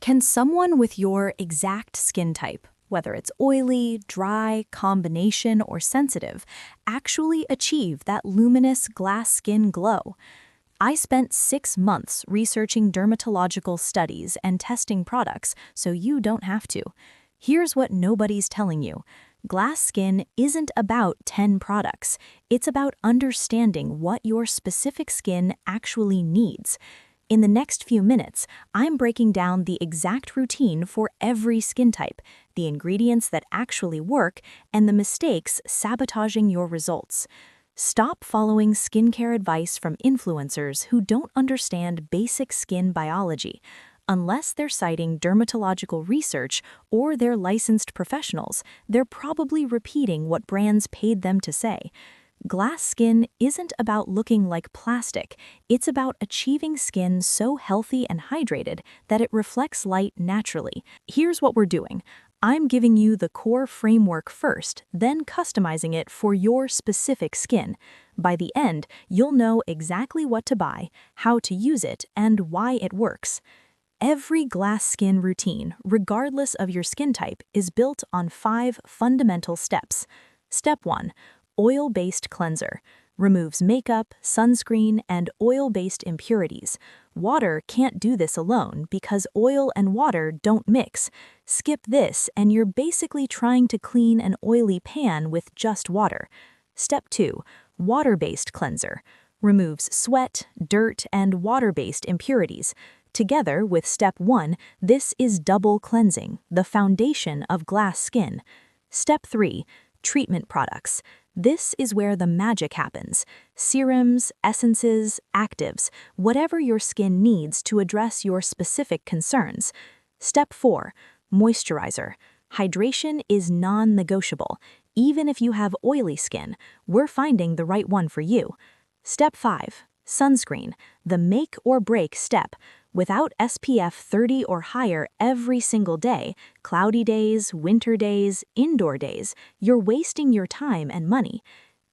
Can someone with your exact skin type, whether it's oily, dry, combination, or sensitive, actually achieve that luminous glass skin glow? I spent 6 months researching dermatological studies and testing products, so you don't have to. Here's what nobody's telling you. Glass skin isn't about 10 products. It's about understanding what your specific skin actually needs. In the next few minutes, I'm breaking down the exact routine for every skin type, the ingredients that actually work, and the mistakes sabotaging your results. Stop following skincare advice from influencers who don't understand basic skin biology. Unless they're citing dermatological research or they're licensed professionals, they're probably repeating what brands paid them to say. Glass skin isn't about looking like plastic. It's about achieving skin so healthy and hydrated that it reflects light naturally. Here's what we're doing. I'm giving you the core framework first, then customizing it for your specific skin. By the end, you'll know exactly what to buy, how to use it, and why it works. Every glass skin routine, regardless of your skin type, is built on 5 fundamental steps. Step 1. Oil-based cleanser. Removes makeup, sunscreen, and oil-based impurities. Water can't do this alone because oil and water don't mix. Skip this and you're basically trying to clean an oily pan with just water. Step 2. Water-based cleanser. Removes sweat, dirt, and water-based impurities. Together with Step 1, this is double cleansing, the foundation of glass skin. Step 3. Treatment products. This is where the magic happens. Serums, essences, actives, whatever your skin needs to address your specific concerns. Step 4. Moisturizer. Hydration is non-negotiable. Even if you have oily skin, we're finding the right one for you. Step 5. Sunscreen, the make or break step. Without SPF 30 or higher every single day, cloudy days, winter days, indoor days, you're wasting your time and money.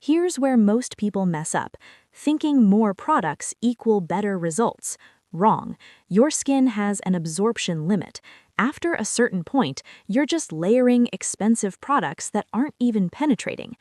Here's where most people mess up, thinking more products equal better results. Wrong. Your skin has an absorption limit. After a certain point, you're just layering expensive products that aren't even penetrating.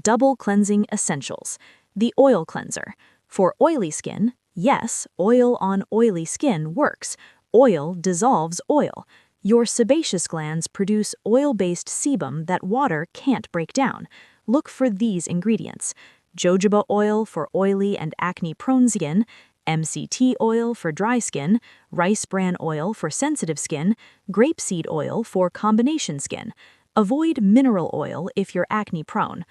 Double cleansing essentials. The oil cleanser. For oily skin, yes, oil on oily skin works. Oil dissolves oil. Your sebaceous glands produce oil-based sebum that water can't break down. Look for these ingredients: jojoba oil for oily and acne-prone skin, MCT oil for dry skin, rice bran oil for sensitive skin, grapeseed oil for combination skin. Avoid mineral oil if you're acne-prone.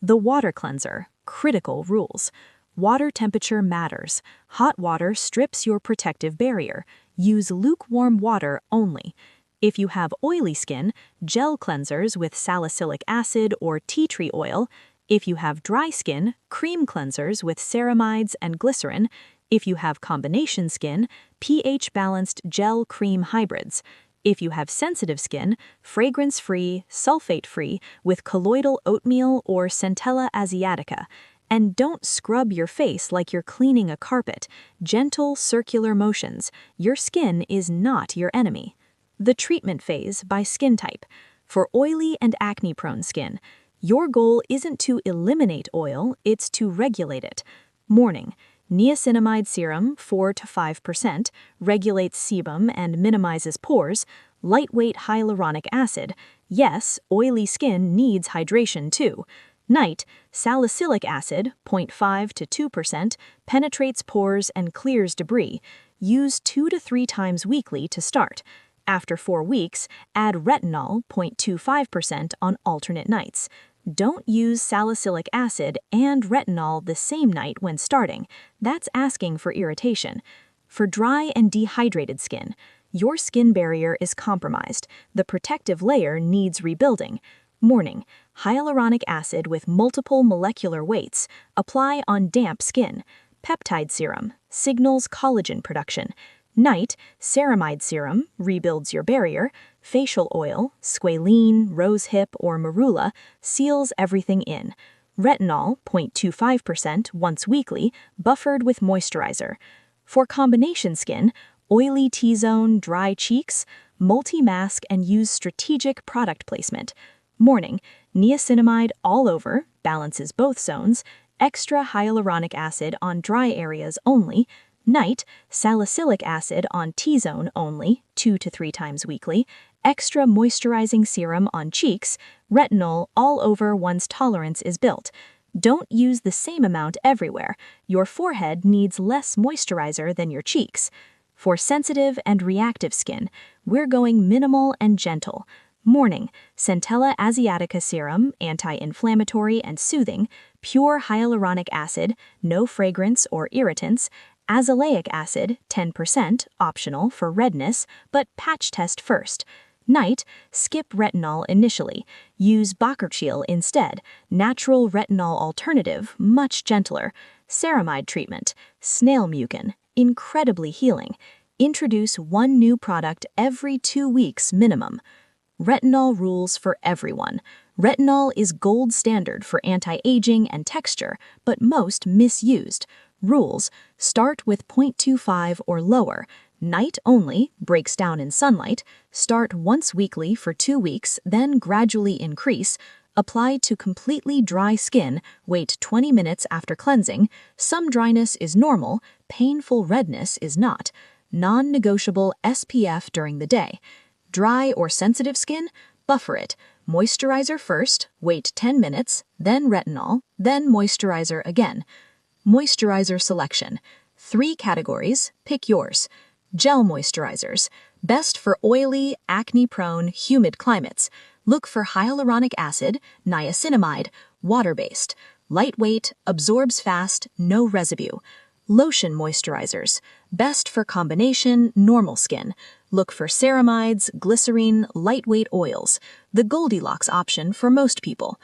The water cleanser, critical rules. Water temperature matters. Hot water strips your protective barrier. Use lukewarm water only. If you have oily skin, gel cleansers with salicylic acid or tea tree oil. If you have dry skin, cream cleansers with ceramides and glycerin. If you have combination skin, pH-balanced gel-cream hybrids. If you have sensitive skin, fragrance-free, sulfate-free with colloidal oatmeal or Centella asiatica. And don't scrub your face like you're cleaning a carpet. Gentle, circular motions. Your skin is not your enemy. The treatment phase by skin type. For oily and acne-prone skin, your goal isn't to eliminate oil, it's to regulate it. Morning. Niacinamide serum, 4 to 5%, regulates sebum and minimizes pores. Lightweight hyaluronic acid. Yes, oily skin needs hydration too. Night, salicylic acid, 0.5 to 2%, penetrates pores and clears debris. Use 2 to 3 times weekly to start. After 4 weeks, add retinol, 0.25% on alternate nights. Don't use salicylic acid and retinol the same night when starting. That's asking for irritation. For dry and dehydrated skin, your skin barrier is compromised. The protective layer needs rebuilding. Morning, hyaluronic acid with multiple molecular weights. Apply on damp skin. Peptide serum signals collagen production. Night, ceramide serum rebuilds your barrier. Facial oil, squalene, rosehip, or marula seals everything in. Retinol, 0.25% once weekly, buffered with moisturizer. For combination skin, Oily T-zone, dry cheeks, multi-mask and use strategic product placement. Morning, niacinamide all over, balances both zones, extra hyaluronic acid on dry areas only. Night, salicylic acid on T-zone only, 2 to 3 times weekly, extra moisturizing serum on cheeks, retinol all over once tolerance is built. Don't use the same amount everywhere. Your forehead needs less moisturizer than your cheeks. For sensitive and reactive skin, we're going minimal and gentle. Morning, Centella asiatica serum, anti-inflammatory and soothing, pure hyaluronic acid, no fragrance or irritants, azelaic acid, 10%, optional for redness, but patch test first. Night, skip retinol initially. Use Bakersfield instead. Natural retinol alternative, much gentler. Ceramide treatment, snail mucin, incredibly healing. Introduce one new product every 2 weeks minimum. Retinol rules for everyone. Retinol is gold standard for anti-aging and texture, but most misused. Rules: start with 0.25 or lower. Night only, breaks down in sunlight. Start once weekly for 2 weeks, then gradually increase. Apply to completely dry skin, wait 20 minutes after cleansing. Some dryness is normal, painful redness is not. Non-negotiable SPF during the day. Dry or sensitive skin? Buffer it. Moisturizer first, wait 10 minutes, then retinol, then moisturizer again. Moisturizer selection. 3 categories, pick yours. Gel moisturizers, best for oily, acne-prone, humid climates. Look for hyaluronic acid, niacinamide, water-based. Lightweight, absorbs fast, no residue. Lotion moisturizers, best for combination, normal skin. Look for ceramides, glycerine, lightweight oils, the Goldilocks option for most people.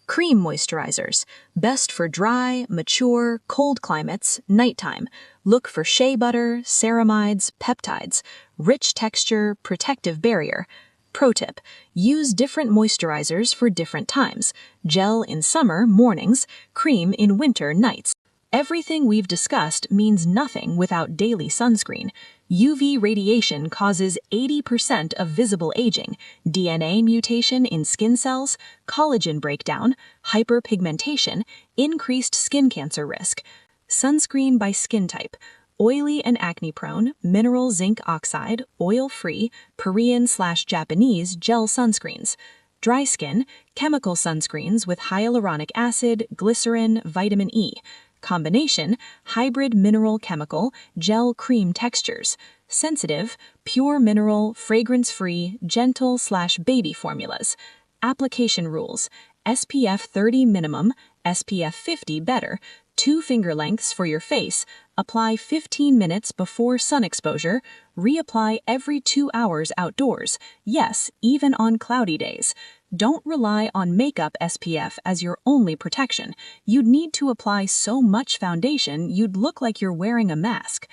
Cream moisturizers, best for dry, mature, cold climates, nighttime. Look for shea butter, ceramides, peptides, rich texture, protective barrier. Pro tip: use different moisturizers for different times. Gel in summer, mornings, cream in winter, nights. Everything we've discussed means nothing without daily sunscreen. UV radiation causes 80% of visible aging, DNA mutation in skin cells, collagen breakdown, hyperpigmentation, increased skin cancer risk. Sunscreen by skin type: oily and acne-prone, mineral zinc oxide, oil-free, Korean/Japanese gel sunscreens. Dry skin, chemical sunscreens with hyaluronic acid, glycerin, vitamin E. Combination, hybrid mineral chemical, gel cream textures. Sensitive, pure mineral, fragrance-free, gentle/baby formulas. Application rules: SPF 30 minimum, SPF 50 better. 2 finger lengths for your face. Apply 15 minutes before sun exposure. Reapply every 2 hours outdoors. Yes, even on cloudy days. Don't rely on makeup SPF as your only protection. You'd need to apply so much foundation you'd look like you're wearing a mask.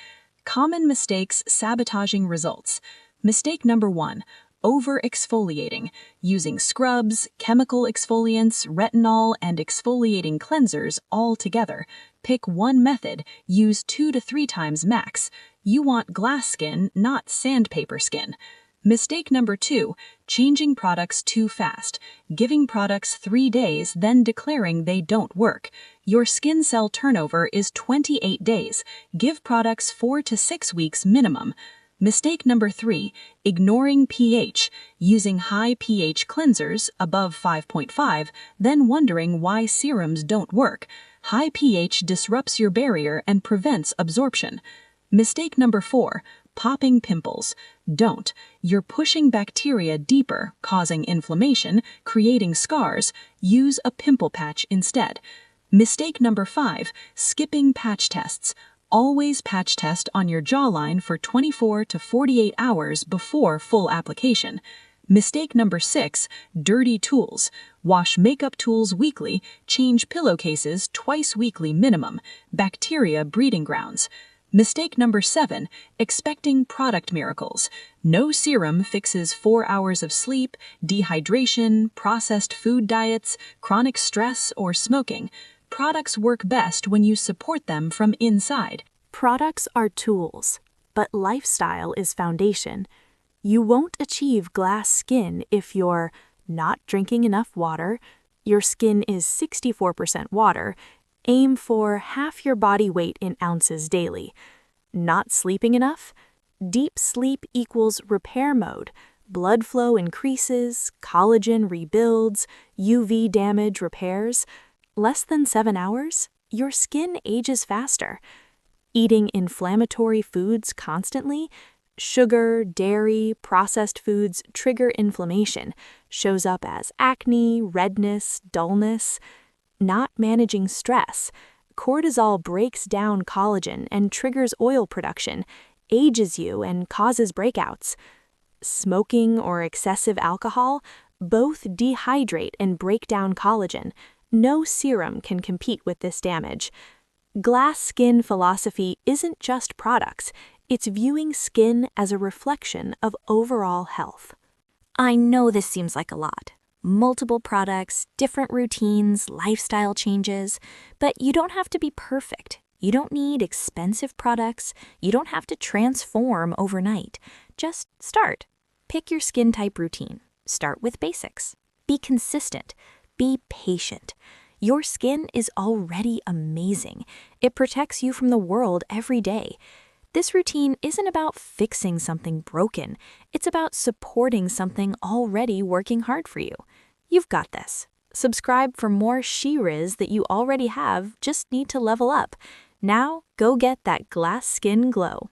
Common mistakes sabotaging results. Mistake number 1. Over-exfoliating, using scrubs, chemical exfoliants, retinol, and exfoliating cleansers all together. Pick one method, use 2 to 3 times max. You want glass skin, not sandpaper skin. Mistake number 2, changing products too fast, giving products 3 days, then declaring they don't work. Your skin cell turnover is 28 days. Give products 4 to 6 weeks minimum. Mistake number 3, ignoring pH, using high pH cleansers above 5.5, then wondering why serums don't work. High pH disrupts your barrier and prevents absorption. Mistake number 4, popping pimples. Don't. You're pushing bacteria deeper, causing inflammation, creating scars. Use a pimple patch instead. Mistake number 5, skipping patch tests. Always patch test on your jawline for 24 to 48 hours before full application. Mistake number 6, dirty tools. Wash makeup tools weekly, change pillowcases twice weekly minimum. Bacteria breeding grounds. Mistake number 7, expecting product miracles. No serum fixes 4 hours of sleep, dehydration, processed food diets, chronic stress, or smoking. Products work best when you support them from inside. Products are tools, but lifestyle is foundation. You won't achieve glass skin if you're not drinking enough water, your skin is 64% water, aim for half your body weight in ounces daily. Not sleeping enough? Deep sleep equals repair mode. Blood flow increases, collagen rebuilds, UV damage repairs. Less than 7 hours? Your skin ages faster. Eating inflammatory foods constantly? Sugar, dairy, processed foods trigger inflammation, shows up as acne, redness, dullness. Not managing stress. Cortisol breaks down collagen and triggers oil production, ages you and causes breakouts. Smoking or excessive alcohol both dehydrate and break down collagen. No serum can compete with this damage. Glass skin philosophy isn't just products, it's viewing skin as a reflection of overall health. I know this seems like a lot. Multiple products, different routines, lifestyle changes, but you don't have to be perfect. You don't need expensive products. You don't have to transform overnight. Just start. Pick your skin type routine. Start with basics. Be consistent. Be patient. Your skin is already amazing. It protects you from the world every day. This routine isn't about fixing something broken. It's about supporting something already working hard for you. You've got this. Subscribe for more she-riz that you already have, just need to level up. Now, go get that glass skin glow.